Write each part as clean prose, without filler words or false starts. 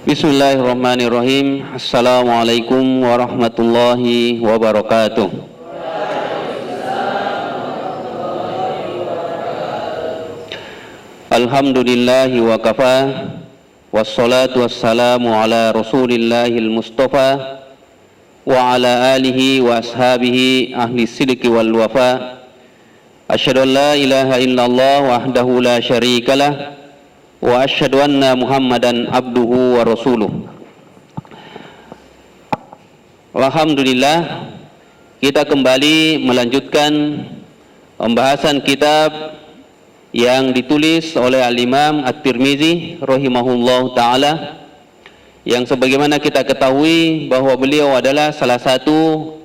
Bismillahirrahmanirrahim. Assalamualaikum warahmatullahi wabarakatuh. Alhamdulillahi wa kafa, wassalatu wassalamu ala rasulillahil mustafa wa ala alihi wa ashabihi ahli sidqi wal wafa. Asyhadu an la ilaha illallah wahdahu la syarikalah wa asyhadu anna Muhammadan abduhu wa rasuluh. Alhamdulillah, kita kembali melanjutkan pembahasan kitab yang ditulis oleh Al-Imam At-Tirmizi rahimahullah ta'ala, yang sebagaimana kita ketahui bahwa beliau adalah salah satu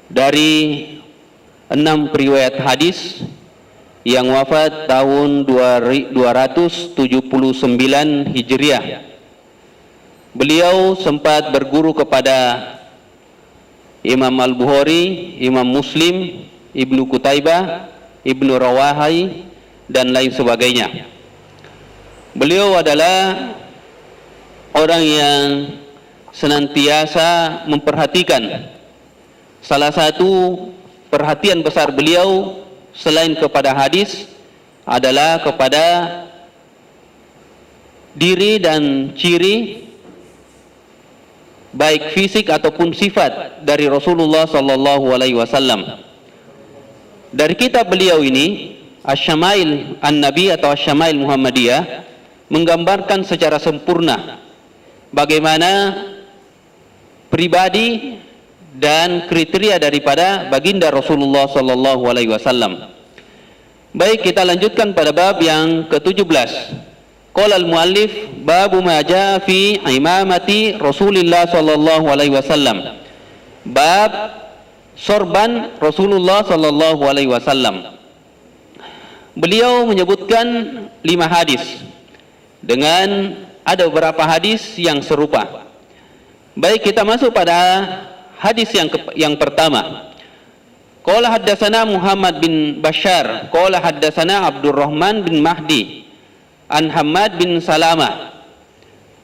dari 6 periwayat hadis yang wafat tahun 279 Hijriah. Beliau sempat berguru kepada Imam Al-Bukhari, Imam Muslim, Ibnu Qutaibah, Ibnu Rawahai, dan lain sebagainya. Beliau adalah orang yang senantiasa memperhatikan. Salah satu perhatian besar beliau selain kepada hadis adalah kepada diri dan ciri baik fisik ataupun sifat dari Rasulullah sallallahu alaihi wasallam. Dari kitab beliau ini, Asy-Syama'il An-Nabi atau Asy-Syama'il Muhammadiyah, menggambarkan secara sempurna bagaimana pribadi dan kriteria daripada baginda Rasulullah sallallahu alaihi wasallam. Baik, kita lanjutkan pada bab yang ke-17. Qala al-muallif babu ma jaa fi imamati Rasulillah sallallahu alaihi wasallam. Bab sorban Rasulullah sallallahu alaihi wasallam. Beliau menyebutkan 5 hadis dengan ada beberapa hadis yang serupa. Baik, kita masuk pada hadis yang pertama. Qala haddatsana Muhammad bin Bashar, qala haddatsana Abdurrahman bin Mahdi an Hammad bin Salamah.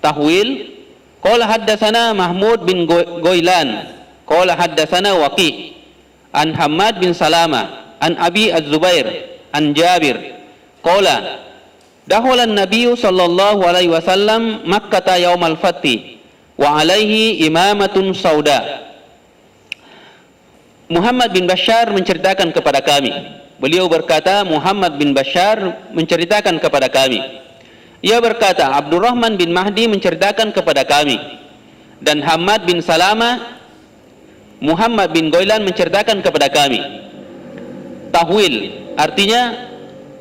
Tahwil, qala haddatsana Mahmud bin Goilan, qala haddatsana Waqi an Hammad bin Salamah an Abi Az-Zubair an Jabir qala dakhala an-nabiy sallallahu alaihi wasallam Makkah yaumal fathi wa alaihi imamatun sauda. Muhammad bin Bashar menceritakan kepada kami. Beliau berkata, Muhammad bin Bashar menceritakan kepada kami. Ia berkata, Abdurrahman bin Mahdi menceritakan kepada kami. Dan Hammad bin Salamah, Muhammad bin Goilan menceritakan kepada kami. Tahwil, artinya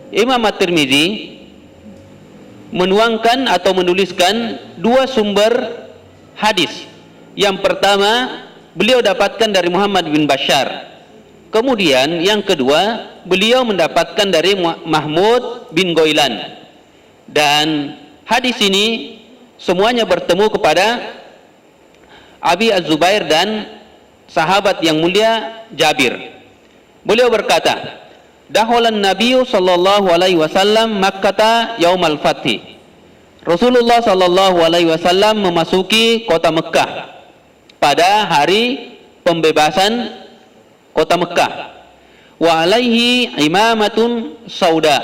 Imam At-Tirmizi menuangkan atau menuliskan 2 sumber hadis. Yang pertama beliau dapatkan dari Muhammad bin Bashar. Kemudian yang kedua beliau mendapatkan dari Mahmud bin Goilan. Dan hadis ini semuanya bertemu kepada Abi Az-Zubair dan sahabat yang mulia Jabir. Beliau berkata, dakhalan nabiyyu sallallahu alaihi wasallam Makkah yaumal fathi. Rasulullah sallallahu alaihi wasallam memasuki kota Mekah pada hari pembebasan kota Mekah. Wa alaihi imamatun sauda.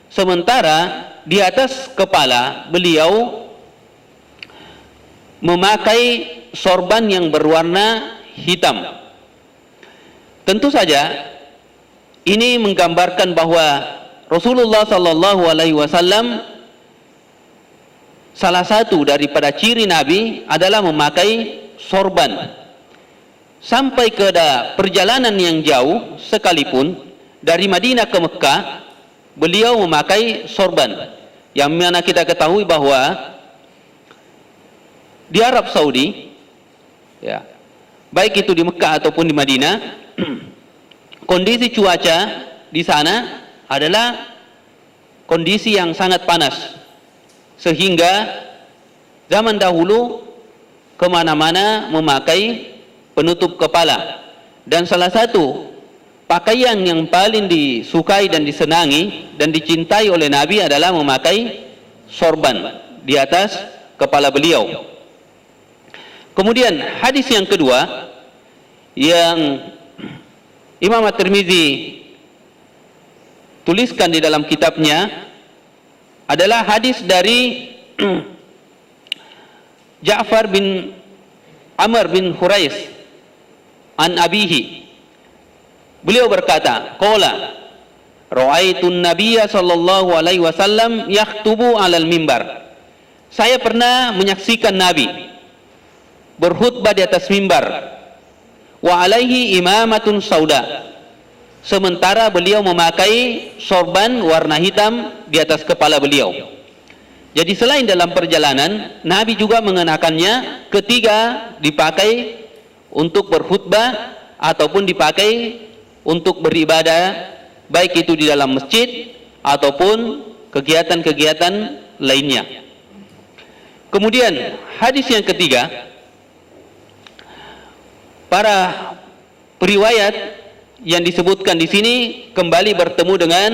Sementara di atas kepala beliau memakai sorban yang berwarna hitam. Tentu saja ini menggambarkan bahwa Rasulullah sallallahu alaihi wasallam salah satu daripada ciri Nabi adalah memakai sorban. Sampai ke perjalanan yang jauh sekalipun dari Madinah ke Mekah, beliau memakai sorban. Yang mana kita ketahui bahwa di Arab Saudi, ya, baik itu di Mekah ataupun di Madinah, kondisi cuaca di sana adalah kondisi yang sangat panas, sehingga zaman dahulu kemana-mana memakai penutup kepala. Dan salah satu pakaian yang paling disukai dan disenangi dan dicintai oleh Nabi adalah memakai sorban di atas kepala beliau. Kemudian hadis yang kedua yang Imam At-Tirmizi tuliskan di dalam kitabnya adalah hadis dari Ja'far bin Amr bin Hurais an abihi. Beliau berkata, qala ra'aitun nabiyya sallallahu alaihi wasallam yaktubu 'alal mimbar. Saya pernah menyaksikan Nabi berkhutbah di atas mimbar. Wa alaihi imamatun sauda. Sementara beliau memakai sorban warna hitam di atas kepala beliau. Jadi selain dalam perjalanan, Nabi juga mengenakannya ketika dipakai untuk berkhutbah ataupun dipakai untuk beribadah, baik itu di dalam masjid ataupun kegiatan-kegiatan lainnya. Kemudian hadis yang ketiga, para periwayat yang disebutkan di sini kembali bertemu dengan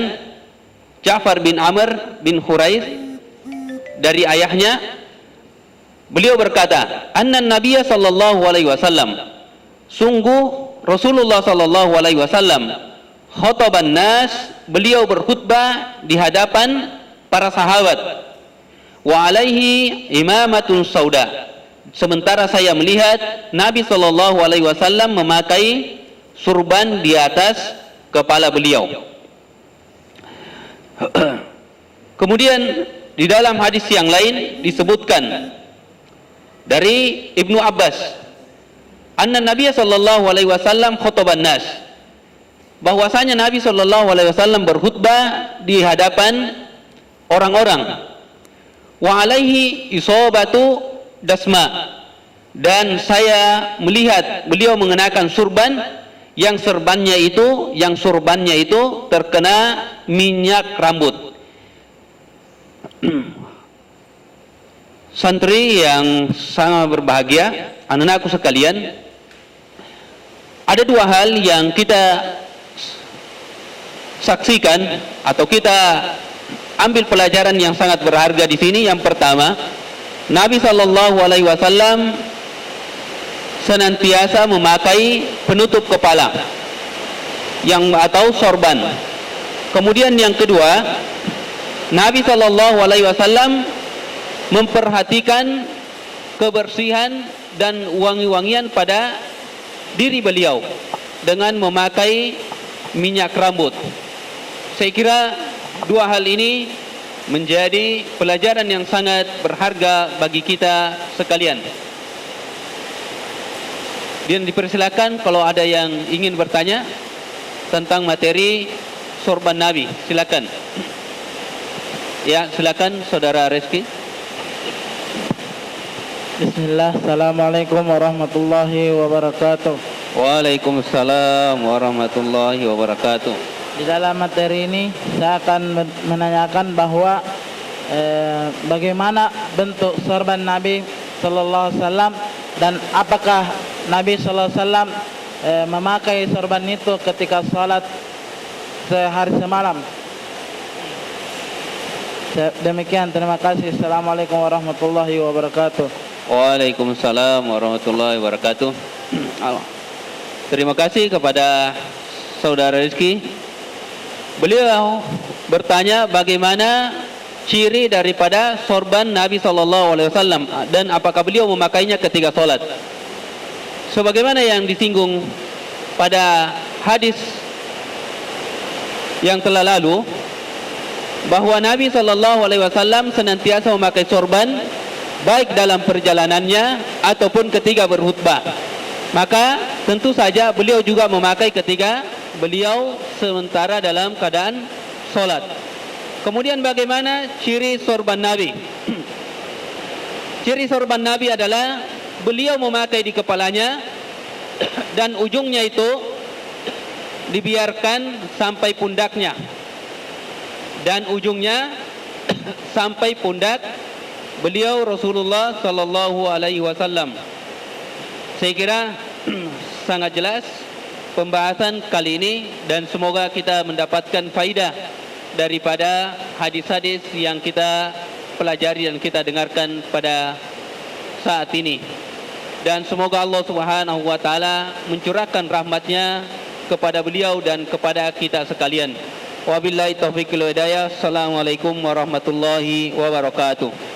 Ja'far bin Amr bin Hurais dari ayahnya. Beliau berkata, anna Nabiya sallallahu alaihi wasallam, sungguh Rasulullah sallallahu alaihi wasallam khataban nas, beliau berkhutbah di hadapan para sahabat. Wa alaihi imamatun sauda. Sementara saya melihat Nabi sallallahu alaihi wasallam memakai surban di atas kepala beliau. Kemudian di dalam hadis yang lain disebutkan dari Ibnu Abbas, anna Nabi sallallahu alaihi wasallam khataban nas, bahwasanya Nabi sallallahu alaihi wasallam berkhutbah di hadapan orang-orang. Wa alaihi isobatu dasma, dan saya melihat beliau mengenakan surban yang surbannya itu terkena minyak rambut. Santri yang sangat berbahagia, anak-anakku sekalian, ada dua hal yang kita saksikan atau kita ambil pelajaran yang sangat berharga di sini. Yang pertama, Nabi sallallahu alaihi wasallam senantiasa memakai penutup kepala atau sorban. Kemudian yang kedua, Nabi sallallahu alaihi wasallam memperhatikan kebersihan dan wangi-wangian pada diri beliau dengan memakai minyak rambut. Saya kira dua hal ini menjadi pelajaran yang sangat berharga bagi kita sekalian. Dan dipersilakan kalau ada yang ingin bertanya tentang materi sorban Nabi, silakan. Ya, silakan Saudara Reski. Bismillah, Assalamualaikum warahmatullahi wabarakatuh. Waalaikumsalam warahmatullahi wabarakatuh. Di dalam materi ini saya akan menanyakan bahwa bagaimana bentuk sorban Nabi Sallallahu Alaihi Wasallam, dan apakah Nabi Sallallahu Alaihi Wasallam memakai sorban itu ketika sholat sehari semalam. Demikian, terima kasih. Assalamualaikum warahmatullahi wabarakatuh. Waalaikumsalam warahmatullahi wabarakatuh. Terima kasih kepada Saudara Rizki. Beliau bertanya bagaimana ciri daripada sorban Nabi SAW dan apakah beliau memakainya ketika sholat. Sebagaimana yang disinggung pada hadis yang telah lalu, bahwa Nabi SAW senantiasa memakai sorban baik dalam perjalanannya ataupun ketika berkhutbah. Maka tentu saja beliau juga memakai ketika beliau sementara dalam keadaan sholat. Kemudian bagaimana ciri sorban Nabi? Ciri sorban Nabi adalah beliau memakai di kepalanya dan ujungnya itu dibiarkan sampai pundaknya, dan ujungnya sampai pundak beliau Rasulullah sallallahu alaihi wasallam. Saya kira sangat jelas pembahasan kali ini, dan semoga kita mendapatkan faidah daripada hadis-hadis yang kita pelajari dan kita dengarkan pada saat ini. Dan semoga Allah Subhanahu wa taala mencurahkan rahmatnya kepada beliau dan kepada kita sekalian. Wabillahi taufiq wal hidayah. Assalamualaikum warahmatullahi wabarakatuh.